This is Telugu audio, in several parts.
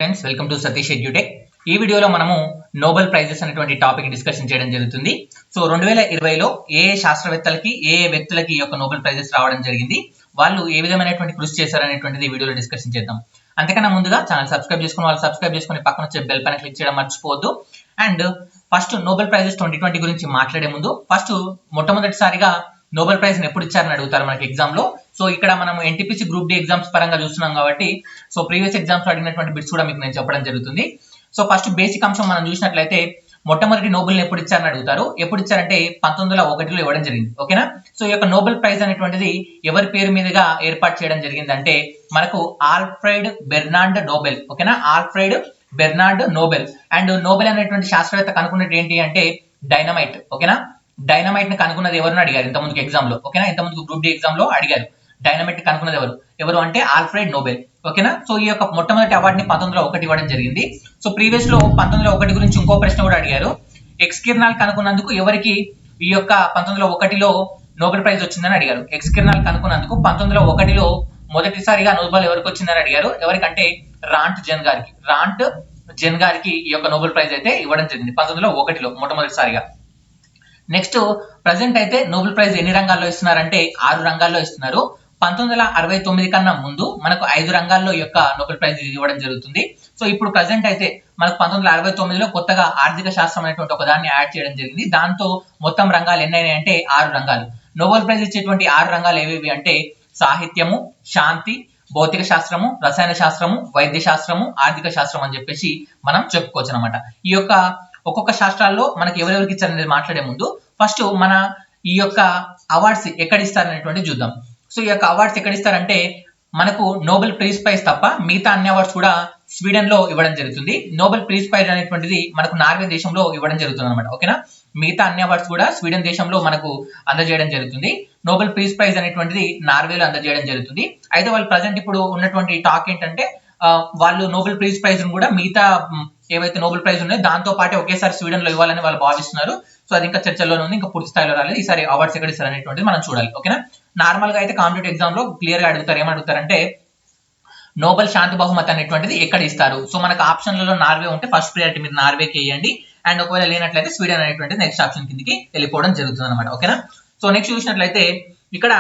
Friends welcome to Satish edutech. ఈ వీడియోలో మనము నోబెల్ ప్రైజెస్ అనేటువంటి టాపిక్ డిస్కషన్ చేయడం జరుగుతుంది. సో 2020లో ఏ శాస్త్రవేత్తలకి ఏ వ్యక్తులకి ఈ యొక్క నోబెల్ ప్రైజెస్ రావడం జరిగింది, వాళ్ళు ఏ విధమైనటువంటి కృషి చేశారనేటువంటిది ఈ వీడియోలో డిస్కషన్ చేద్దాం. అంతకన్నా ముందుగా ఛానల్ సబ్స్క్రైబ్ చేసుకుని వాళ్ళు సబ్స్క్రైబ్ చేసుకుని పక్కన వచ్చే బెల్ పైన క్లిక్ చేయడం మర్చిపోవద్దు. అండ్ ఫస్ట్ నోబెల్ ప్రైజెస్ 2020 గురించి మాట్లాడే ముందు ఫస్ట్ మొట్టమొదటిసారిగా నోబెల్ ప్రైజ్ ఎప్పుడు ఇచ్చారని అడుగుతారు మనకి ఎగ్జామ్ లో. సో ఇక్కడ మనం ఎన్టీపీసీ గ్రూప్ డి ఎగ్జామ్స్ పరంగా చూస్తున్నాం కాబట్టి సో ప్రీవియస్ ఎగ్జామ్స్ లో అడిగినటువంటి బిట్స్ కూడా మీకు నేను చెప్పడం జరుగుతుంది. సో ఫస్ట్ బేసిక్ అంశం మనం చూసినట్లయితే మొట్టమొదటి నోబెల్ ఎప్పుడు ఇచ్చారని అడుగుతారు. ఎప్పుడు ఇచ్చారంటే 1901లో ఇవ్వడం జరిగింది. ఓకేనా. సో ఈ యొక్క నోబెల్ ప్రైజ్ అనేటువంటిది ఎవరి పేరు మీదుగా ఏర్పాటు చేయడం జరిగింది అంటే మనకు ఆల్ఫ్రెడ్ బెర్నార్డ్ నోబెల్. ఓకేనా, Alfred Bernard Nobel. And Nobel అనేటువంటి శాస్త్రవేత్త కనుక్కున్నది ఏంటి అంటే డైనమైట్. ఓకేనా, డైనమైట్ ని కనుక్కున్నది ఎవరిని అడిగారు ఇంతకుముందు ఎగ్జామ్ లో. ఓకేనా, ఇంతకుముందు గ్రూప్ డి ఎగ్జామ్ లో అడిగారు డైనమైట్ కనుక్కున్నది ఎవరు అంటే ఆల్ఫ్రెడ్ నోబెల్. ఓకేనా. సో ఈ యొక్క మొట్టమొదటి అవార్డుని 1901 ఇవ్వడం జరిగింది. సో ప్రీవియస్ లో 1901 గురించి ఇంకో ప్రశ్న కూడా అడిగారు. ఎక్స్ కిరణాలు కనుక్కున్నందుకు ఎవరికి ఈ యొక్క 1901లో నోబెల్ ప్రైజ్ వచ్చిందని అడిగారు. ఎక్స్ కిరణాలు కనుక్కున్నందుకు 1901లో మొదటిసారిగా నోబెల్ ఎవరికి వచ్చిందని అడిగారు. ఎవరికంటే రాంట్ జెన్ గారికి ఈ యొక్క నోబెల్ ప్రైజ్ అయితే ఇవ్వడం జరిగింది 1901లో మొట్టమొదటిసారిగా. నెక్స్ట్ ప్రజెంట్ అయితే నోబెల్ ప్రైజ్ ఎన్ని రంగాల్లో ఇస్తున్నారంటే 6 రంగాల్లో ఇస్తున్నారు. 1969 కన్నా ముందు మనకు 5 రంగాల్లో ఈ యొక్క నోబెల్ ప్రైజ్ ఇవ్వడం జరుగుతుంది. సో ఇప్పుడు ప్రజెంట్ అయితే మనకు 1969లో కొత్తగా ఆర్థిక శాస్త్రం అనేటువంటి ఒక దాన్ని యాడ్ చేయడం జరిగింది. దాంతో మొత్తం రంగాలు ఎన్నైనా అంటే 6 రంగాలు. నోబెల్ ప్రైజ్ ఇచ్చేటువంటి 6 రంగాలు ఏవేవి అంటే సాహిత్యము, శాంతి, భౌతిక శాస్త్రము, రసాయన శాస్త్రము, వైద్య శాస్త్రము, ఆర్థిక శాస్త్రం అని చెప్పేసి మనం చెప్పుకోవచ్చు అనమాట. ఈ యొక్క ఒక్కొక్క శాస్త్రాల్లో మనకి ఎవరెవరికి ఇచ్చారనేది మాట్లాడే ముందు ఫస్ట్ మన ఈ యొక్క అవార్డ్స్ ఎక్కడ ఇస్తారనేటువంటి చూద్దాం. సో ఈ యొక్క అవార్డ్స్ ఎక్కడ ఇస్తారంటే మనకు నోబెల్ ప్రైజ్ ప్రైజ్ తప్ప మిగతా అన్ని అవార్డ్స్ కూడా స్వీడన్ లో ఇవ్వడం జరుగుతుంది. నోబెల్ ప్రైజ్ ప్రైజ్ అనేటువంటిది మనకు నార్వే దేశంలో ఇవ్వడం జరుగుతుంది అనమాట. ఓకేనా, మిగతా అన్ని అవార్డ్స్ కూడా స్వీడన్ దేశంలో మనకు అందజేయడం జరుగుతుంది. నోబెల్ ప్రైజ్ ప్రైజ్ అనేటువంటిది నార్వేలో అందజేయడం జరుగుతుంది. అయితే వాళ్ళు ప్రజెంట్ ఇప్పుడు ఉన్నటువంటి టాక్ ఏంటంటే వాళ్ళు నోబెల్ ప్రైజ్ కూడా మిగతా ఏవైతే నోబెల్ ప్రైజ్ ఉన్నాయో దాంతో పాటే ఒకేసారి స్వీడన్ లో ఇవ్వాలని వాళ్ళు భావిస్తున్నారు. సో అది ఇంకా చర్చల్లోనే ఉంది, ఇంకా పూర్తి స్థాయిలో రాలేదు. ఈసారి అవార్డ్స్ ఎక్కడ ఇస్తారు అనేటువంటిది మనం చూడాలి. ఓకేనా, నార్మల్ గా అయితే కాంపిటేటివ్ ఎగ్జామ్ లో క్లియర్ గా అడుగుతారు. ఏమడుగుతారంటే నోబెల్ శాంతి బహుమతి అనేటువంటిది ఎక్కడ ఇస్తారు. సో మనకు ఆప్షన్లలో నార్వే ఉంటే ఫస్ట్ ప్రియారిటీ మీరు నార్వేకి వేయండి. అండ్ ఒకవేళ లేనట్లయితే స్వీడన్ అనేటువంటిది నెక్స్ట్ ఆప్షన్ కిందకి వెళ్ళిపోవడం జరుగుతుంది అనమాట. ఓకేనా. సో నెక్స్ట్ చూసినట్లయితే ఇక్కడ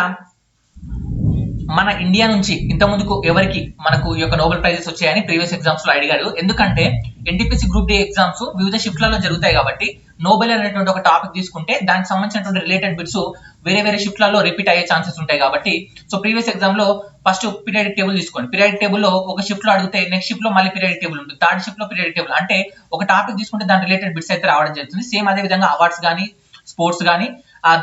మన ఇండియా నుంచి ఇంత ముందుకు ఎవరికి మనకు ఈ యొక్క నోబెల్ ప్రైజెస్ వచ్చాయని ప్రీవియస్ ఎగ్జామ్స్ లో అడిగారు. ఎందుకంటే ఎన్టీపీసీ గ్రూప్ డి ఎగ్జామ్స్ వివిధ షిఫ్ట్లలో జరుగుతాయి కాబట్టి నోబెల్ అనేటువంటి ఒక టాపిక్ తీసుకుంటే దానికి సంబంధించినటువంటి రిలేటెడ్ బిట్స్ వేరే షిఫ్ట్లలో రిపీట్ అయ్యే ఛాన్సెస్ ఉంటాయి కాబట్టి సో ప్రీవియస్ ఎగ్జామ్ లో ఫస్ట్ పీరియాడిక్ టేబుల్ తీసుకోండి. పీరియాడిక్ టేబుల్ లో ఒక షిఫ్ట్ లో అడిగితే నెక్స్ట్ షిఫ్ట్ లో మళ్ళీ పీరియాడిక్ టేబుల్ ఉంటుంది. థర్డ్ షిఫ్ట్ లో పీరియాడిక్ టేబుల్ అంటే ఒక టాపిక్ తీసుకుంటే దాని రిలేటెడ్ బిట్స్ అయితే రావడం జరుగుతుంది. సేమ్ అదే విధంగా అవార్డ్స్ కానీ స్పోర్ట్స్ కానీ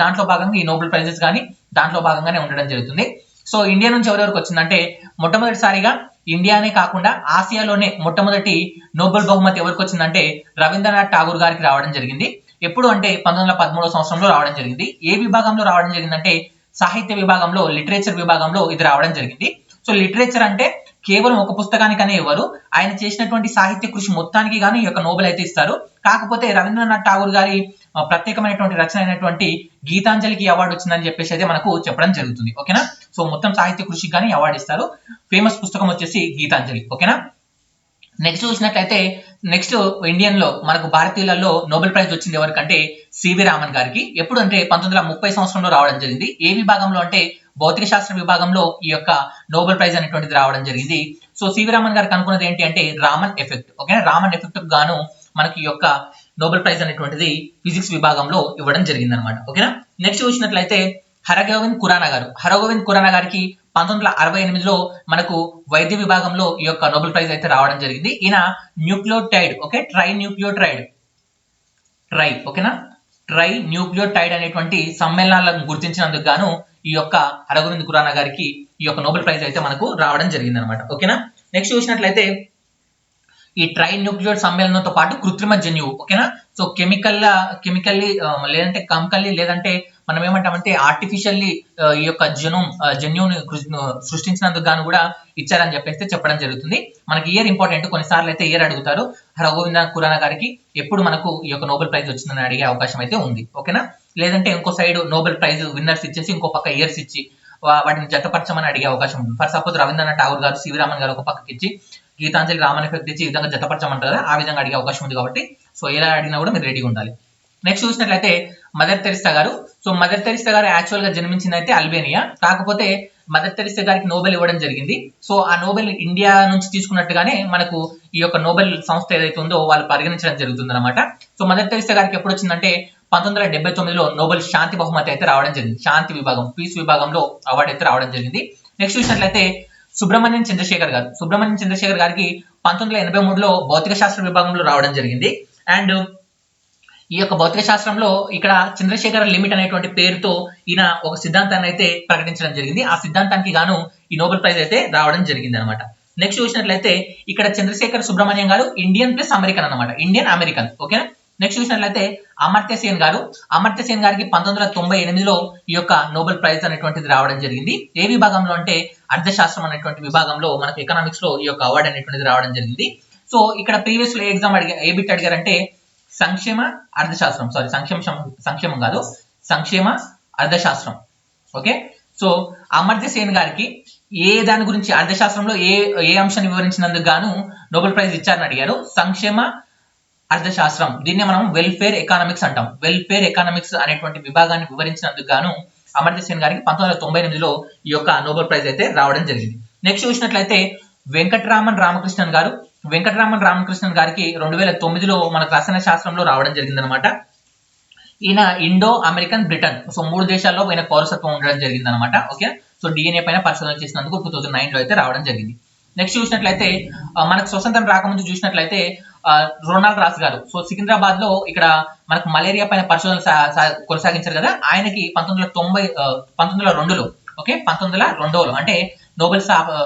దాంట్లో భాగంగా ఈ నోబెల్ ప్రైజెస్ కానీ దాంట్లో భాగంగానే ఉండడం జరుగుతుంది. సో ఇండియా నుంచి ఎవరెవరికి వచ్చిందంటే మొట్టమొదటిసారిగా ఇండియానే కాకుండా ఆసియాలోనే మొట్టమొదటి నోబెల్ బహుమతి ఎవరికి వచ్చిందంటే రవీంద్రనాథ్ ఠాగూర్ గారికి రావడం జరిగింది. ఎప్పుడు అంటే 1913 సంవత్సరంలో రావడం జరిగింది. ఏ విభాగంలో రావడం జరిగిందంటే సాహిత్య విభాగంలో, లిటరేచర్ విభాగంలో ఇది రావడం జరిగింది. సో లిటరేచర్ అంటే కేవలం ఒక పుస్తకానికనే ఇవ్వరు, ఆయన చేసినటువంటి సాహిత్య కృషి మొత్తానికి గాను ఈ యొక్క నోబెల్ అయితే ఇస్తారు. కాకపోతే రవీంద్రనాథ్ ఠాగూర్ గారి ప్రత్యేకమైనటువంటి రచన అయినటువంటి గీతాంజలికి అవార్డు వచ్చిందని చెప్పేసి అయితే మనకు చెప్పడం జరుగుతుంది. ఓకేనా. సో మొత్తం సాహిత్య కృషికి కానీ అవార్డు ఇస్తారు. ఫేమస్ పుస్తకం వచ్చేసి గీతాంజలి. ఓకేనా. నెక్స్ట్ చూసినట్లయితే నెక్స్ట్ ఇండియన్ లో మనకు భారతీయులలో నోబెల్ ప్రైజ్ వచ్చింది ఎవరికంటే సివి రామన్ గారికి. ఎప్పుడు అంటే 1930 సంవత్సరంలో రావడం జరిగింది. ఏ విభాగంలో అంటే భౌతిక శాస్త్ర విభాగంలో ఈ యొక్క నోబెల్ ప్రైజ్ అనేటువంటిది రావడం జరిగింది. సో సివి రామన్ గారికి అనుకున్నది ఏంటి అంటే రామన్ ఎఫెక్ట్. ఓకేనా, రామన్ ఎఫెక్ట్ గాను మనకి ఈ యొక్క నోబెల్ ప్రైజ్ అనేటువంటిది ఫిజిక్స్ విభాగంలో ఇవ్వడం జరిగింది అనమాట. ఓకేనా. నెక్స్ట్ చూసినట్లయితే హరగోవింద్ ఖురానా గారికి 1968లో మనకు వైద్య విభాగంలో ఈ యొక్క నోబెల్ ప్రైజ్ అయితే రావడం జరిగింది. ఈయన న్యూక్లియోటైడ్ ట్రై న్యూక్లియోటైడ్ అనేటువంటి సమ్మేళనాలను గుర్తించినందుకు గాను ఈ యొక్క హరగోవింద్ ఖురానా గారికి ఈ యొక్క నోబెల్ ప్రైజ్ అయితే మనకు రావడం జరిగింది అనమాట. ఓకేనా. నెక్స్ట్ చూసినట్లయితే ఈ ట్రై న్యూక్లియోటైడ్ సమ్మేళనంతో పాటు కృత్రిమ జన్యువు. ఓకేనా. సో కెమికల్లీ లేదంటే మనం ఏమంటామంటే ఆర్టిఫిషియల్లీ ఈ యొక్క జన్యుని సృష్టించినందుకు గాను కూడా ఇచ్చారని చెప్పేసి చెప్పడం జరుగుతుంది. మనకి ఇయర్ ఇంపార్టెంట్, కొన్నిసార్లు అయితే ఇయర్ అడుగుతారు. హరగోవింద్ ఖురానా గారికి ఎప్పుడు మనకు ఈ యొక్క నోబెల్ ప్రైజ్ వచ్చిందని అడిగే అవకాశం అయితే ఉంది. ఓకేనా. లేదంటే ఇంకో సైడ్ నోబెల్ ప్రైజ్ విన్నర్స్ ఇచ్చేసి ఇంకో పక్క ఇయర్స్ ఇచ్చి వాటిని జతపరచమని అడిగే అవకాశం ఉంటుంది. ఫర్ సపోజ్ రవీంద్రనాథ్ ఠాగూర్ గారు, సివి రామన్ గారు ఒక పక్కకి ఇచ్చి గీతాంజలి రామాయణ తెచ్చి ఈ విధంగా జతపరచమంటారు కదా, ఆ విధంగా అడిగే అవకాశం ఉంది కాబట్టి సో ఎలా అడిగినా కూడా మీరు రెడీగా ఉండాలి. నెక్స్ట్ చూసినట్లయితే మదర్ తెరిసా గారు. సో మదర్ తెరిసా గారు యాక్చువల్ గా జన్మించింది అయితే అల్బేనియా, కాకపోతే మదర్ తెరిసా గారికి నోబెల్ ఇవ్వడం జరిగింది. సో ఆ నోబెల్ ఇండియా నుంచి తీసుకున్నట్టుగానే మనకు ఈ యొక్క నోబెల్ సంస్థ ఏదైతే ఉందో వాళ్ళు పరిగణించడం జరుగుతుంది అనమాట. సో మదర్ తెరిసా గారికి ఎప్పుడు వచ్చిందంటే 1979లో నోబెల్ శాంతి బహుమతి అయితే రావడం జరిగింది. శాంతి విభాగం, పీస్ విభాగంలో అవార్డు అయితే రావడం జరిగింది. నెక్స్ట్ చూసినట్లయితే సుబ్రహ్మణ్యం చంద్రశేఖర్ గారు. సుబ్రహ్మణ్యం చంద్రశేఖర్ గారికి 1983లో భౌతిక శాస్త్ర విభాగంలో రావడం జరిగింది. అండ్ ఈ యొక్క భౌతిక శాస్త్రంలో ఇక్కడ చంద్రశేఖర్ లిమిట్ అనేటువంటి పేరుతో ఈయన ఒక సిద్ధాంతాన్ని అయితే ప్రకటించడం జరిగింది. ఆ సిద్ధాంతానికి గాను ఈ నోబెల్ ప్రైజ్ అయితే రావడం జరిగింది అనమాట. నెక్స్ట్ చూసినట్లయితే ఇక్కడ చంద్రశేఖర్ సుబ్రహ్మణ్యం గారు ఇండియన్ ప్లస్ అమెరికన్ అనమాట, ఇండియన్ అమెరికన్. ఓకేనా. నెక్స్ట్ చూసినట్లయితే అమర్త్య సేన్ గారు. అమర్త్య సేన్ గారికి 1998లో ఈ యొక్క నోబెల్ ప్రైజ్ అనేటువంటిది రావడం జరిగింది. ఏ విభాగంలో అంటే అర్థశాస్త్రం అనేటువంటి విభాగంలో మనకు ఎకనామిక్స్ లో ఈ యొక్క అవార్డు అనేటువంటిది రావడం జరిగింది. సో ఇక్కడ ప్రీవియస్ లో ఎగ్జామ్ ఏ బిట్ అడిగారంటే సంక్షేమ అర్థశాస్త్రం, సారీ సంక్షేమం కాదు, సంక్షేమ అర్థశాస్త్రం. ఓకే. సో అమర్త్య సేన్ గారికి ఏ దాని గురించి అర్థశాస్త్రంలో ఏ అంశాన్ని వివరించినందుకు గాను నోబెల్ ప్రైజ్ ఇచ్చారని అడిగారు. సంక్షేమ అర్థశాస్త్రం, దీన్ని మనం వెల్ఫేర్ ఎకనామిక్స్ అంటాం. వెల్ఫేర్ ఎకనామిక్స్ అనేటువంటి విభాగాన్ని వివరించినందుకు గాను అమర్త్య సేన్ గారికి 1998లో ఈ యొక్క నోబెల్ ప్రైజ్ అయితే రావడం జరిగింది. నెక్స్ట్ చూసినట్లయితే వెంకటరామన్ రామకృష్ణన్ గారు. వెంకటరామన్ రామకృష్ణన్ గారికి 2009లో మనకు రసాయన శాస్త్రంలో రావడం జరిగింది అనమాట. ఈయన ఇండో అమెరికన్ బ్రిటన్, సో 3 దేశాల్లో ఈయన పౌరసత్వం ఉండడం జరిగింది అనమాట. ఓకే. సో డిఎన్ఏ పైన పరిశోధన చేసినందుకు 2009లో అయితే రావడం జరిగింది. నెక్స్ట్ చూసినట్లయితే మనకు స్వతంత్రం రాకముందు చూసినట్లయితే రొనాల్డ్ రాస్ గారు. సో సికింద్రాబాద్ లో ఇక్కడ మనకు మలేరియా పైన పరిశోధన కొనసాగించారు కదా, ఆయనకి 1902లో ఓకే 1902లో అంటే నోబెల్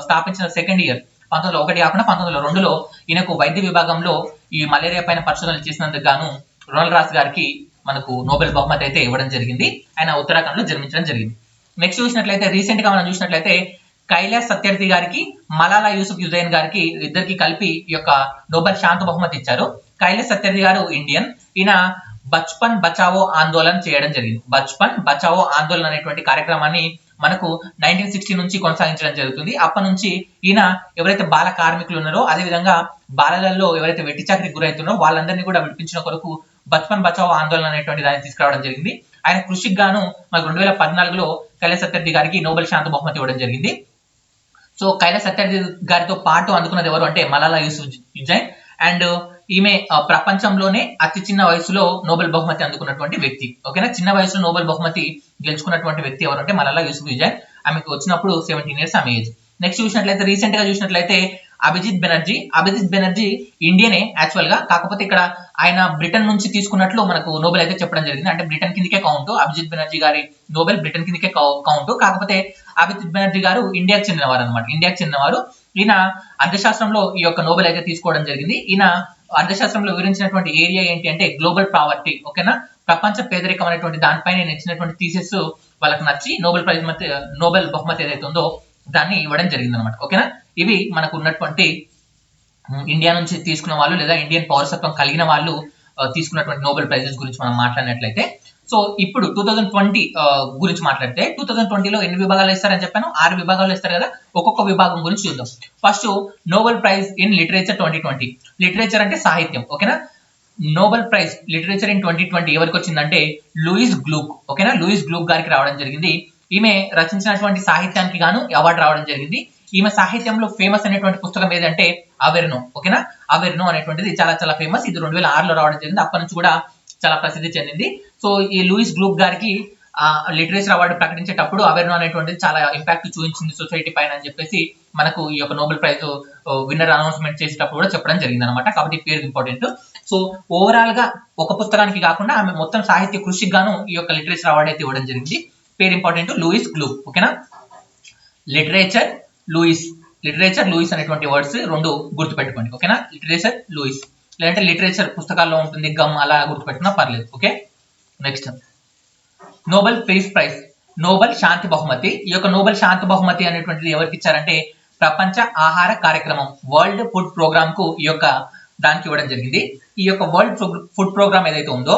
స్థాపించిన సెకండ్ ఇయర్ 1901 కాకుండా 1902లో ఈయనకు వైద్య విభాగంలో ఈ మలేరియా పైన పరిశోధనలు చేసినందుకు గాను రొనాల్డ్ రాస్ గారికి మనకు నోబెల్ బహుమతి అయితే ఇవ్వడం జరిగింది. ఆయన ఉత్తరాఖండ్ లో జన్మించడం జరిగింది. నెక్స్ట్ చూసినట్లయితే రీసెంట్ గా మనం చూసినట్లయితే కైలాస్ సత్యార్థి గారికి, మలాలా యూసుఫ్జైన్ గారికి ఇద్దరికి కలిపి ఈ యొక్క నోబెల్ శాంతి బహుమతి ఇచ్చారు. కైలాస్ సత్యార్థి గారు ఇండియన్, ఈయన బచ్పన్ బచావో ఆందోళన చేయడం జరిగింది. బచ్పన్ బచావో ఆందోళన అనేటువంటి కార్యక్రమాన్ని మనకు 1960 నుంచి కొనసాగించడం జరుగుతుంది. అప్పటి నుంచి ఈయన ఎవరైతే బాల కార్మికులు ఉన్నారో, అదేవిధంగా బాలలలో ఎవరైతే వెట్టి చాకరికి గురవుతున్నారో వాళ్ళందరినీ కూడా విడిపించిన కొరకు బచ్పన్ బచావో ఆందోళన అనేటువంటి దాన్ని తీసుకురావడం జరిగింది. ఆయన కృషికి గాను మనకు 2014లో కైలాస్ సత్యార్థి గారికి నోబెల్ శాంతి బహుమతి ఇవ్వడం జరిగింది. సో కైలాస్ సత్యార్థి గారితో పాటు అందుకున్నది ఎవరు అంటే మలాలా యూసుఫ్జైన్. అండ్ ఈమె ప్రపంచంలోనే అతి చిన్న వయసులో నోబెల్ బహుమతి అందుకున్నటువంటి వ్యక్తి. ఓకేనా. చిన్న వయసులో నోబెల్ బహుమతి గెలుచుకున్నటువంటి వ్యక్తి ఎవరు అంటే మలాలా యూసుఫ్జైన్. ఆమెకు వచ్చినప్పుడు 17 years ఆమె ఏజ్. నెక్స్ట్ చూసినట్లయితే రీసెంట్ గా చూసినట్లయితే అభిజిత్ బెనర్జీ ఇండియనే యాక్చువల్ గా, కాకపోతే ఇక్కడ ఆయన బ్రిటన్ నుంచి తీసుకున్నట్లు మనకు నోబెల్ అయితే చెప్పడం జరిగింది. అంటే బ్రిటన్ కిందకే కౌంట్, అభిజిత్ బెనర్జీ గారి నోబెల్ బ్రిటన్ కిందకే కౌంట్. కాకపోతే అభిజిత్ బెనర్జీ గారు ఇండియాకి చెందినవారు అనమాట, ఇండియాకి చెందినవారు. ఈయన అర్థశాస్త్రంలో ఈ యొక్క నోబెల్ అయితే తీసుకోవడం జరిగింది. ఈయన అర్థశాస్త్రంలో వివరించినటువంటి ఏరియా ఏంటి అంటే గ్లోబల్ పావర్టీ. ఓకేనా. ప్రపంచ పేదరికం అనేటువంటి దానిపైన ఇచ్చినటువంటి థీసిస్ వాళ్ళకి నచ్చి నోబెల్ బహుమతి ఏదైతే ఉందో దాన్ని ఇవ్వడం జరిగింది అనమాట. ఓకేనా. ఇవి మనకు ఉన్నటువంటి ఇండియా నుంచి తీసుకున్న వాళ్ళు లేదా ఇండియన్ పౌరసత్వం కలిగిన వాళ్ళు తీసుకున్నటువంటి నోబెల్ ప్రైజెస్ గురించి మనం మాట్లాడినట్లయితే, సో ఇప్పుడు 2020 గురించి మాట్లాడితే 2020లో ఎన్ని విభాగాలు ఇస్తారని చెప్పాను, 6 విభాగాలు ఇస్తారు కదా. ఒక్కొక్క విభాగం గురించి చూద్దాం. First Nobel prize in literature 2020. Literature అంటే సాహిత్యం. ఓకేనా. నోబెల్ ప్రైజ్ లిటరేచర్ ఇన్ 2020 ఎవరికి వచ్చిందంటే లూయిస్ గ్లూక్. ఓకేనా. లూయిస్ గ్లూక్ గారికి రావడం జరిగింది. ఈమె రచించినటువంటి సాహిత్యానికి గాను అవార్డు రావడం జరిగింది. ఈమె సాహిత్యంలో ఫేమస్ అనేటువంటి పుస్తకం ఏదంటే అవేర్నో. ఓకేనా. అవేర్నో అనేటువంటిది చాలా చాలా ఫేమస్. ఇది 2006లో రావడం జరిగింది. అప్పటి నుంచి కూడా చాలా ప్రసిద్ధి చెందింది. సో ఈ లూయిస్ గ్లూక్ గారికి లిటరేచర్ అవార్డు ప్రకటించేటప్పుడు అవేర్నో అనేటువంటిది చాలా ఇంపాక్ట్ చూపించింది సొసైటీ పైన అని చెప్పేసి మనకు ఈ యొక్క నోబెల్ ప్రైజ్ విన్నర్ అనౌన్స్మెంట్ చేసేటప్పుడు కూడా చెప్పడం జరిగింది అనమాట. కాబట్టి పేరు ఇంపార్టెంట్. సో ఓవరాల్ గా ఒక పుస్తకానికి కాకుండా ఆమె మొత్తం సాహిత్య కృషికి గాను ఈ యొక్క లిటరేచర్ అవార్డు అయితే ఇవ్వడం జరిగింది. పేరు ఇంపార్టెంట్, లూయిస్ గ్లూక్. ఓకేనా. లిటరేచర్ లూయిస్ అనేటువంటి వర్డ్స్ రెండు గుర్తుపెట్టుకోండి. ఓకేనా. లిటరేచర్ లూయిస్, లేదంటే లిటరేచర్ పుస్తకాల్లో ఉంటుంది గమ్, అలా గుర్తుపెట్టుకున్నా పర్లేదు. Okay. Next Nobel peace prize, Nobel శాంతి బహుమతి. ఈ యొక్క నోబెల్ శాంతి బహుమతి అనేటువంటిది ఎవరికి ఇచ్చారంటే ప్రపంచ ఆహార కార్యక్రమం, వరల్డ్ ఫుడ్ ప్రోగ్రామ్ కు ఈ యొక్క దానికి ఇవ్వడం జరిగింది. ఈ యొక్క వరల్డ్ ఫుడ్ ప్రోగ్రామ్ ఏదైతే ఉందో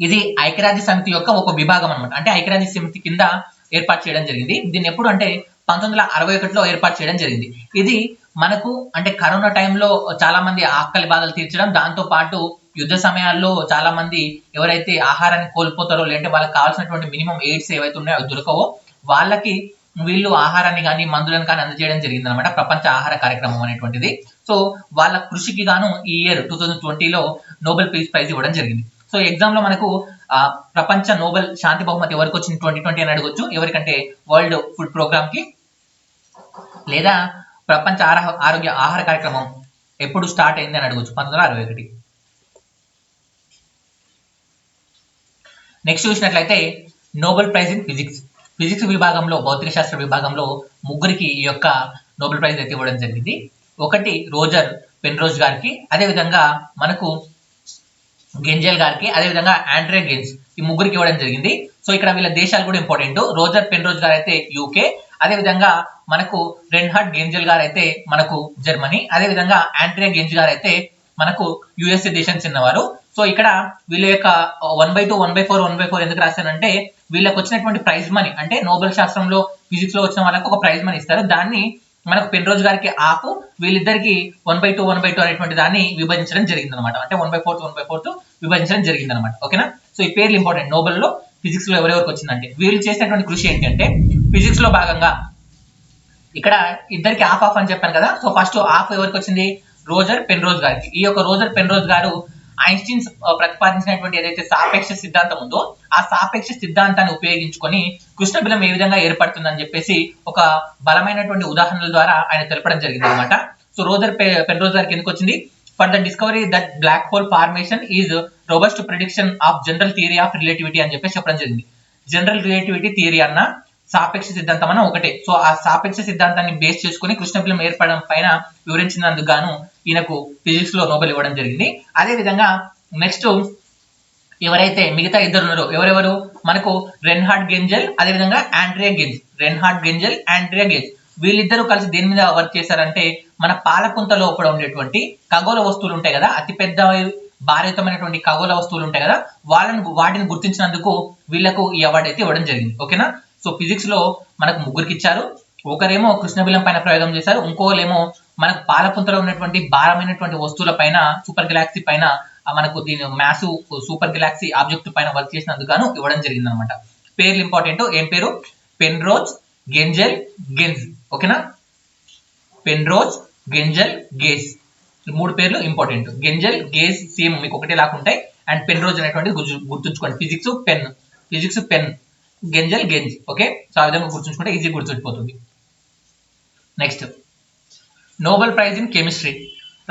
ఇది ఐక్యరాజ్య సమితి యొక్క ఒక విభాగం అనమాట. అంటే ఐక్యరాజ్య సమితి కింద ఏర్పాటు చేయడం జరిగింది. దీన్ని ఎప్పుడు అంటే 1961లో ఏర్పాటు చేయడం జరిగింది. ఇది మనకు అంటే కరోనా టైంలో చాలా మంది ఆకలి బాధలు తీర్చడం, దాంతో పాటు యుద్ధ సమయాల్లో చాలా మంది ఎవరైతే ఆహారాన్ని కోల్పోతారో, లేదంటే వాళ్ళకి కావాల్సినటువంటి మినిమం ఎయిడ్స్ ఏవైతే ఉన్నాయో అవి దొరకవో వాళ్ళకి వీళ్ళు ఆహారాన్ని కానీ మందులను కానీ అందజేయడం జరిగింది అనమాట, ప్రపంచ ఆహార కార్యక్రమం అనేటువంటిది. సో వాళ్ళ కృషికి గాను ఈ ఇయర్ 2020లో నోబెల్ పీస్ ప్రైజ్ ఇవ్వడం జరిగింది. సో ఎగ్జామ్ లో మనకు ప్రపంచ నోబెల్ శాంతి బహుమతి ఎవరికి వచ్చింది 2020 అని అడగొచ్చు. ఎవరికంటే వరల్డ్ ఫుడ్ ప్రోగ్రామ్ కి, లేదా ప్రపంచ ఆరోగ్య ఆహార కార్యక్రమం ఎప్పుడు స్టార్ట్ అయింది అని అడగొచ్చు, 1961. నెక్స్ట్ చూసినట్లయితే Nobel prize in physics. Physics విభాగంలో, భౌతిక శాస్త్ర విభాగంలో ముగ్గురికి ఈ యొక్క నోబెల్ ప్రైజ్ అయితే ఇవ్వడం జరిగింది. ఒకటి రోజర్ పెన్రోజ్ గారికి, అదేవిధంగా మనకు గెంజెల్ గారికి, అదేవిధంగా ఆండ్రే గెన్స్, ఈ ముగ్గురికి ఇవ్వడం జరిగింది. సో ఇక్కడ వీళ్ళ దేశాలు కూడా ఇంపార్టెంట్. రోజర్ పెన్రోజ్ గారు అయితే యూకే, అదేవిధంగా మనకు రెన్హార్డ్ గెంజెల్ గారు అయితే మనకు జర్మనీ, అదేవిధంగా ఆండ్రే గెంజ్ గారు అయితే మనకు యుఎస్ఏ దేశం చెందినవారు. సో ఇక్కడ వీళ్ళ యొక్క 1/2, 1/4, 1/4 ఎందుకు రాశానంటే వీళ్ళకి వచ్చినటువంటి ప్రైజ్ మనీ, అంటే నోబెల్ శాస్త్రంలో ఫిజిక్స్ లో వచ్చిన వాళ్ళకి ఒక ప్రైజ్ మనీ ఇస్తారు, దాన్ని మనకు పెన్రోజ్ గారికి ఆపు, వీళ్ళిద్దరికి 1/2, 1/2 అనేటువంటి దాన్ని విభజించడం జరిగింది అనమాట. అంటే 1/4, 1/4 విభజించడం జరిగింది అనమాట. ఓకేనా. సో ఈ పేర్లు ఇంపార్టెంట్. నోబెల్ లో ఫిజిక్స్ లో ఎవరెవరికి వచ్చిందంటే వీళ్ళు చేసినటువంటి కృషి ఏంటంటే ఫిజిక్స్ లో భాగంగా ఇక్కడ ఇద్దరికి ఆఫ్ అని చెప్పాను కదా. సో ఫస్ట్ ఆఫ్ ఎవరికి వచ్చింది, రోజర్ పెన్రోజ్ గారికి. ఈ యొక్క రోజర్ పెన్రోజ్ గారు ఐన్స్టీన్స్ ప్రతిపాదించినటువంటి ఏదైతే సాపేక్ష సిద్ధాంతం ఉందో ఆ సాపేక్ష సిద్ధాంతాన్ని ఉపయోగించుకొని కృష్ణబిలం ఏ విధంగా ఏర్పడుతుందని చెప్పేసి ఒక బలమైనటువంటి ఉదాహరణల ద్వారా ఆయన తెలపడం జరిగింది అనమాట. సో రోజర్ పెన్రోజ్ గారికి ఎందుకు వచ్చింది, for the discovery that black hole formation is robust prediction of general theory of relativity అని చెప్పేసి చెప్పడం జరిగింది. జనరల్ రిలేటివిటీ థియరీ అన్న సాపేక్ష సిద్ధాంతం అన్న ఒకటే. సో ఆ సాపేక్ష సిద్ధాంతాన్ని బేస్ చేసుకుని కృష్ణబిలం ఏర్పడడం పైన వివరించినందుకు గాను ఈయనకు ఫిజిక్స్ లో నోబెల్ ఇవ్వడం జరిగింది. అదే విధంగా నెక్స్ట్ ఎవరైతే మిగతా ఇద్దరు ఉన్నారో ఎవరెవరు, మనకు రెన్హార్డ్ గెంజెల్, అదేవిధంగా ఆండ్రే గెంజ్. రెన్హార్డ్ గెంజెల్, ఆండ్రే గెంజ్ వీళ్ళిద్దరూ కలిసి దేని మీద వర్క్ చేశారంటే మన పాలపుంత లోపల ఉండేటువంటి ఖగోళ వస్తువులు ఉంటాయి కదా, అతిపెద్ద భారీతమైనటువంటి ఖగోళ వస్తువులు ఉంటాయి కదా, వాటిని గుర్తించినందుకు వీళ్ళకు ఈ అవార్డు అయితే ఇవ్వడం జరిగింది. ఓకేనా. సో ఫిజిక్స్ లో మనకు ముగ్గురికి ఇచ్చారు. ఒకరేమో కృష్ణబిలం పైన ప్రయోగం చేశారు, ఇంకోలేమో మనకు పాలపుంతలో ఉన్నటువంటి భారమైనటువంటి వస్తువుల పైన, సూపర్ గెలాక్సీ పైన మనకు దీని మ్యాసివ్ సూపర్ గెలాక్సీ ఆబ్జెక్ట్ పైన వర్క్ చేసినందుకు గాను ఇవ్వడం జరిగింది అనమాట. పేర్లు ఇంపార్టెంట్. ఏం పేరు, పెన్రోజ్, గెంజెల్, గెన్స్. ఓకేనా. పెన్రోజ్, గెంజెల్, గేస్, మూడు పేర్లు ఇంపార్టెంట్. గెంజెల్, గేస్ సేమ్ మీకు ఒకటే లాకుంటాయి. అండ్ పెన్రోజ్ అనేటువంటి గుర్తుంచుకోండి. ఫిజిక్స్ పెన్, గెంజెల్ గెంజ్. ఓకే. సో ఆ విధంగా గుర్తుంచుకుంటే ఈజీ గుర్తుండిపోతుంది. Next Nobel prize in chemistry.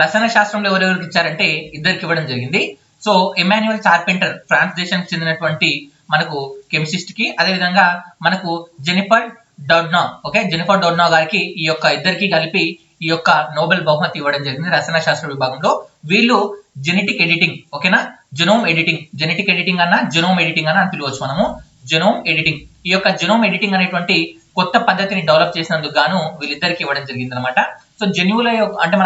రసాయన శాస్త్రంలో ఎవరెవరికి ఇచ్చారంటే ఇద్దరికి ఇవ్వడం జరిగింది. సో ఎమాన్యుయల్ చార్పెంటర్ ఫ్రాన్స్ దేశానికి చెందినటువంటి మనకు కెమిసిస్ట్ కి, అదేవిధంగా మనకు జెనిఫర్ డౌడ్నా. ఓకే, జెనిఫర్ డౌడ్నా గారికి ఈ యొక్క ఇద్దరికి కలిపి ఈ యొక్క నోబెల్ బహుమతి ఇవ్వడం జరిగింది రసాయన శాస్త్ర విభాగంలో. వీళ్ళు జెనెటిక్ ఎడిటింగ్, ఓకేనా, జెనోమ్ ఎడిటింగ్, జెనెటిక్ ఎడిటింగ్ అన్న జెనోమ్ ఎడిటింగ్ అన్న అని పిలవచ్చు మనము. జెనోమ్ ఎడిటింగ్, ఈ యొక్క జెనోమ్ ఎడిటింగ్ అనేటువంటి కొత్త పద్ధతిని డెవలప్ చేసినందుకు గాను వీళ్ళిద్దరికి ఇవ్వడం జరిగింది అనమాట. సో జన్యువుల అంటే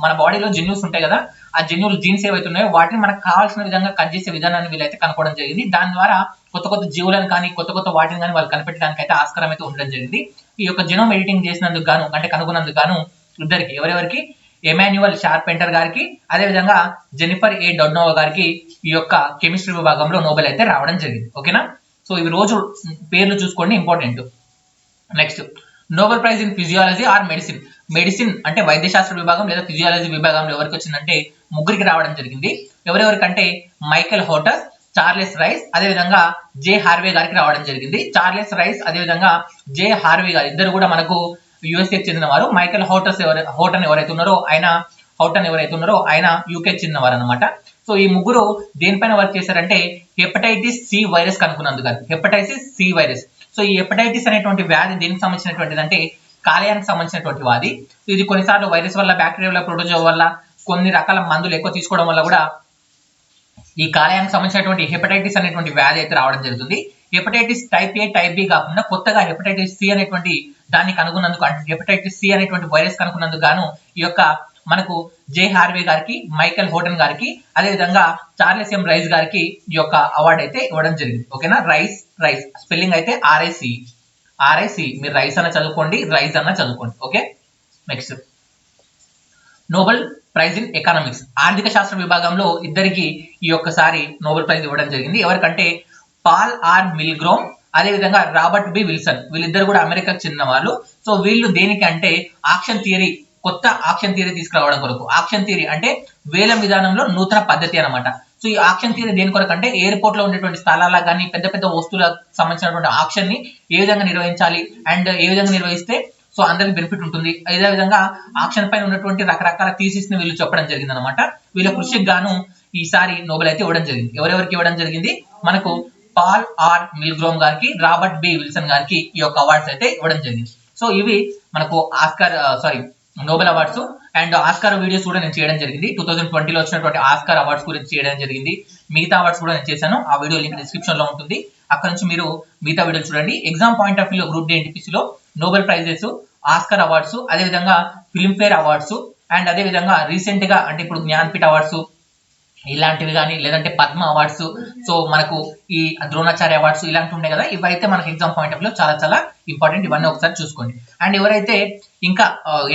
మన బాడీలో జన్యూస్ ఉంటాయి కదా, ఆ జన్యువులు జీన్స్ ఏవైతే ఉన్నాయో వాటిని మనకు కావాల్సిన విధంగా కట్ చేసే విధానాన్ని వీళ్ళైతే కనుక్కోవడం జరిగింది. దాని ద్వారా కొత్త జీవులను కానీ కొత్త వాటిని కానీ వాళ్ళు కనిపెట్టడానికి అయితే ఆస్కారం అయితే ఉండడం జరిగింది. ఈ యొక్క జెనోమ్ ఎడిటింగ్ చేసినందుకు గాను, అంటే కనుగొన్నందుకు గాను ఇద్దరికి, ఎవరెవరికి, ఎమాన్యుయల్ షార్పెంటర్ గారికి, అదేవిధంగా జెనిఫర్ ఏ డౌడ్నోవా గారికి ఈ యొక్క కెమిస్ట్రీ విభాగంలో నోబెల్ అయితే రావడం జరిగింది. ఓకేనా. సో ఇవి రోజు పేర్లు చూసుకోండి, important. Next Nobel prize in physiology are medicine. Medicine అంటే వైద్య శాస్త్ర విభాగం లేదా ఫిజియాలజీ విభాగంలో ఎవరికి వచ్చిందంటే ముగ్గురికి రావడం జరిగింది. ఎవరెవరికంటే మైకెల్ హోటస్, చార్లెస్ రైస్, అదేవిధంగా జే హార్వే గారికి రావడం జరిగింది. చార్లెస్ రైస్ అదేవిధంగా జే హార్వే గారు ఇద్దరు కూడా మనకు యుఎస్ఏకి చెందిన వారు. మైకెల్ హౌటన్ ఎవరైతే ఉన్నారో ఆయన యూకేకి చెందినవారు అనమాట. సో ఈ ముగ్గురు దేనిపైన వర్క్ చేశారంటే హెపటైటిస్ సి వైరస్ కనుక్కున్నందుకు. Hepatitis C virus. సో ఈ హెపటైటిస్ అనేటువంటి వ్యాధి దేనికి సంబంధించినటువంటిది అంటే కాలేయానికి సంబంధించినటువంటి వ్యాధి. ఇది కొన్నిసార్లు వైరస్ వల్ల, బ్యాక్టీరియా వల్ల, ప్రోటోజోవా వల్ల, కొన్ని రకాల మందులు ఎక్కువ తీసుకోవడం వల్ల కూడా ఈ కాలేయానికి సంబంధించినటువంటి హెపటైటిస్ అనేటువంటి వ్యాధి అయితే రావడం జరుగుతుంది. హెపటైటిస్ టైప్ ఏ, టైప్ బి కాకుండా కొత్తగా హెపటైటిస్ సి అనేటువంటి దాన్ని కనుగొన్నందుకు, అంటే హెపటైటిస్ సి అనేటువంటి వైరస్ కనుక్కున్నందుకు గాను ఈ యొక్క మనకు జే హార్వే గారికి, మైకెల్ హోటన్ గారికి, అదేవిధంగా చార్లెస్ ఎం రైస్ గారికి ఈ యొక్క అవార్డు అయితే ఇవ్వడం జరిగింది. ఓకేనా. రైస్ స్పెల్లింగ్ అయితే ఆర్ఐసి. మీరు రైస్ అన్న చదువుకోండి, రైస్ అన్న చదువుకోండి. Okay. Next Nobel prize in economics ఆర్థిక శాస్త్ర విభాగంలో ఇద్దరికి ఈ ఒక్కసారి నోబెల్ ప్రైజ్ ఇవ్వడం జరిగింది. ఎవరికంటే పాల్ ఆర్ మిల్గ్రోమ్ అదే విధంగా రాబర్ట్ బి విల్సన్, వీళ్ళిద్దరు కూడా అమెరికాకు చెందిన వాళ్ళు. సో వీళ్ళు దేనికి అంటే ఆక్షన్ థియరీ, కొత్త ఆక్షన్ థియరీ తీసుకురావడం కొరకు. ఆక్షన్ థియరీ అంటే వేలం విధానంలో నూతన పద్ధతి అనమాట. సో ఈ ఆక్షన్ థియరీ దేని కొరకు అంటే ఎయిర్పోర్ట్ లో ఉండేటువంటి స్థలాలకు కానీ పెద్ద పెద్ద వస్తువులకు సంబంధించినటువంటి ఆక్షన్ ని ఏ విధంగా నిర్వహించాలి అండ్ ఏ విధంగా నిర్వహిస్తే సో అందరికి బెనిఫిట్ ఉంటుంది. అదే విధంగా ఆక్షన్ పైన ఉన్నటువంటి రకరకాల థీసిస్ ని వీళ్ళు చెప్పడం జరిగింది అనమాట. వీళ్ళ కృషికి గాను ఈసారి నోబెల్ అయితే ఇవ్వడం జరిగింది. ఎవరెవరికి ఇవ్వడం జరిగింది? మనకు పాల్ ఆర్ మిల్గ్రోమ్ గారికి, రాబర్ట్ బి విల్సన్ గారికి ఈ యొక్క అవార్డ్స్ అయితే ఇవ్వడం జరిగింది. సో ఇవి మనకు Nobel awards. And Oscar videos కూడా నేను చేయడం జరిగింది. 2020లో వచ్చినటువంటి ఆస్కార్ అవార్డ్స్ గురించి చేయడం జరిగింది. మిగతా అవార్డ్స్ కూడా నేను చేశాను. ఆ వీడియో లింక్ డిస్క్రిప్షన్ లో ఉంటుంది. అక్కడ నుంచి మీరు మిగతా వీడియోలు చూడండి. Exam point of view group D ఎన్టీపీసీలో నోబెల్ ప్రైజెస్, ఆస్కార్ అవార్డ్స్, అదేవిధంగా ఫిల్మ్ఫేర్ అవార్డ్స్ అండ్ అదే విధంగా రీసెంట్ గా అంటే ఇప్పుడు జ్ఞాన్పీఠ్ అవార్డ్స్ ఇలాంటివి కానీ లేదంటే పద్మ అవార్డ్స్, సో మనకు ఈ ద్రోణాచార్య అవార్డ్స్ ఇలాంటివి ఉన్నాయి కదా, ఇవైతే మనకి ఎగ్జామ్ పాయింట్ ఆఫ్ వ్యూ చాలా చాలా ఇంపార్టెంట్. ఇవన్నీ ఒకసారి చూసుకోండి. అండ్ ఎవరైతే ఇంకా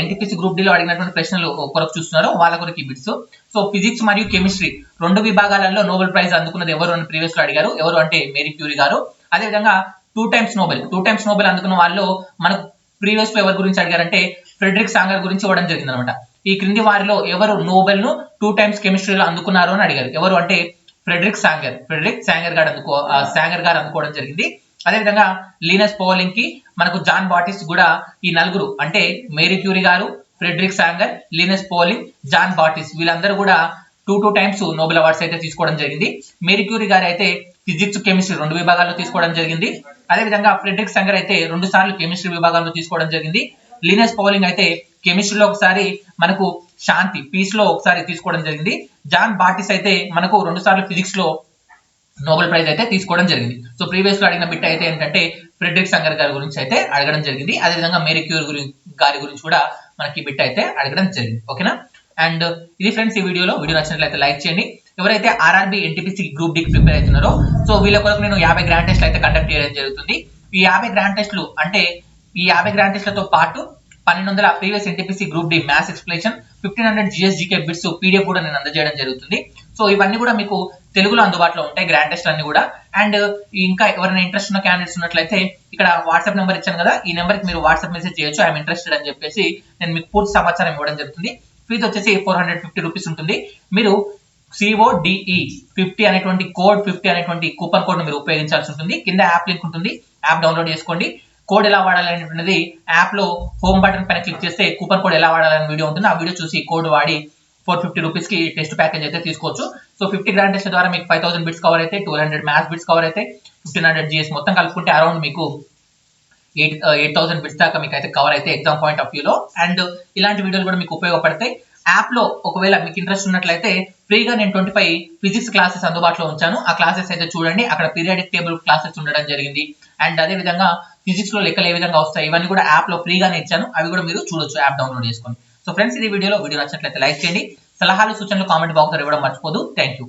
ఎన్టీపీసీ గ్రూప్ డిలో అడిగినటువంటి ప్రశ్నలు కొరకు చూస్తున్నారో వాళ్ళ కొరకు ఈ బిట్స్. సో ఫిజిక్స్ మరియు కెమిస్ట్రీ 2 విభాగాలలో నోబెల్ ప్రైజ్ అందుకున్నది ఎవరు అని ప్రీవియస్ లో అడిగారు. ఎవరు అంటే మేరీ క్యూరీ గారు. అదేవిధంగా 2 టైమ్స్ నోబెల్ అందుకున్న వాళ్ళు మనకు ప్రీవియస్ లో ఎవరి గురించి అడిగారంటే ఫ్రెడరిక్ సాంగర్ గురించి ఇవ్వడం జరిగింది అనమాట. ఈ క్రింది వారిలో ఎవరు నోబెల్ ను 2 టైమ్స్ కెమిస్ట్రీలో అందుకున్నారు అని అడిగారు. ఎవరు అంటే ఫ్రెడరిక్ సాంగర్ గారు అందుకోవడం జరిగింది. అదేవిధంగా లీనస్ పౌలింగ్ కి, మనకు జాన్ బాటిస్ట్ కూడా ఈ నలుగురు అంటే మేరీ క్యూరీ గారు, ఫ్రెడరిక్ సాంగర్, లీనస్ పౌలింగ్, జాన్ బాటిస్ట్ వీళ్ళందరూ కూడా 2 టైమ్స్ నోబెల్ అవార్డ్స్ అయితే తీసుకోవడం జరిగింది. మేరీ క్యూరీ గారు అయితే ఫిజిక్స్, కెమిస్ట్రీ 2 విభాగాల్లో తీసుకోవడం జరిగింది. అదేవిధంగా ఫ్రెడరిక్ సాంగర్ అయితే 2 సార్లు కెమిస్ట్రీ విభాగంలో తీసుకోవడం జరిగింది. లీనస్ పౌలింగ్ అయితే కెమిస్ట్రీలో ఒకసారి, మనకు శాంతి పీస్ లో ఒకసారి తీసుకోవడం జరిగింది. జాన్ బాటిస్ అయితే మనకు 2 సార్లు ఫిజిక్స్ లో నోబెల్ ప్రైజ్ అయితే తీసుకోవడం జరిగింది. సో ప్రీవియస్ లో అడిగిన బిట్ అయితే ఏంటంటే ఫ్రెడరిక్ సాంగర్ గారి గురించి అయితే అడగడం జరిగింది. అదేవిధంగా మేరీ క్యూరీ గారి గురించి కూడా మనకి బిట్ అయితే అడగడం జరిగింది. ఓకేనా? అండ్ ఇది ఫ్రెండ్స్ ఈ వీడియో నచ్చినట్లయితే లైక్ చేయండి. ఎవరైతే RRB NTPC group D prepare అవుతున్నారో సో వీళ్ళ కొరకు నేను 50 గ్రాండ్ టెస్ట్లు అయితే కండక్ట్ చేయడం జరుగుతుంది. ఈ 50 గ్రాండ్ టెస్ట్లు అంటే ఈ 50 గ్రాండ్ టెస్ట్లతో పాటు 1200 previous NTPC group D maths explanation, 1500 GS GK bits PDF కూడా నేను అందజేయడం జరుగుతుంది. సో ఇవన్నీ కూడా మీకు తెలుగులో అందుబాటులో ఉంటాయి గ్రాండ్ టెస్ట్ అన్ని కూడా. అండ్ ఇంకా ఎవరైనా ఇంట్రెస్ట్ ఉన్న క్యాండిడేట్స్ ఉన్నట్లయితే ఇక్కడ వాట్సాప్ నెంబర్ ఇచ్చాను కదా, ఈ నెంబర్ కి మీరు వాట్సాప్ మెసేజ్ చేయొచ్చు. ఐఎమ్ ఇంట్రెస్టెడ్ అని చెప్పేసి నేను మీకు పూర్తి సమాచారం ఇవ్వడం జరుగుతుంది. ఫీజు వచ్చేసి 450 రూపీస్ ఉంటుంది. మీరు CODE 50 అనేటువంటి కోడ్ 50 అనేటువంటి కూపన్ కోడ్ మీరు ఉపయోగించాల్సి ఉంటుంది. కింద యాప్ లింక్ ఉంటుంది, యాప్ డౌన్లోడ్ చేసుకోండి. కోడ్ ఎలా వాడాలి అనేటువంటిది యాప్ లో హోమ్ బటన్ పైన క్లిక్ చేస్తే కూపన్ కోడ్ ఎలా వాడాలని వీడియో ఉంటుంది. ఆ వీడియో చూసి కోడ్ వాడి 450 రూపీస్ కి టెస్ట్ ప్యాకేజ్ అయితే తీసుకోవచ్చు. సో 50 గ్రాండ్ టెస్ట్ ద్వారా మీకు 5000 బిట్స్ కవర్ అయితే, 1200 మ్యాథ్స్ బిట్స్ కవర్ అయితే, 1500 జిఎస్ మొత్తం కలుపుకుంటే అరౌండ్ మీకు 8000 బిట్స్ దాకా మీకు అయితే కవర్ అయితే ఎగ్జామ్ పాయింట్ ఆఫ్ వ్యూలో. అండ్ ఇలాంటి వీడియోలు కూడా మీకు ఉపయోగపడతాయి. యాప్ లో ఒకవేళ మీకు ఇంట్రెస్ట్ ఉన్నట్లయితే ఫ్రీగా నేను 25 ఫిజిక్స్ క్లాసెస్ అందుబాటులో ఉంచాను. ఆ క్లాసెస్ అయితే చూడండి. అక్కడ పీరియాడిక్ టేబుల్ క్లాసెస్ ఉండడం జరిగింది. అండ్ అదే విధంగా ఫిజిక్స్ లో లెక్కలు ఏ విధంగా వస్తాయి ఇవన్నీ కూడా యాప్ లో ఫ్రీగానే ఇచ్చాను. అవి కూడా మీరు చూడొచ్చు యాప్ డౌన్లోడ్ చేసుకొని. సో ఫ్రెండ్స్, ఇది వీడియో నచ్చినట్లయితే లైక్ చేయండి. సలహాలు సూచనలు కామెంట్ బాక్స్ లో ఇవ్వడం మర్చిపోదు. Thank you.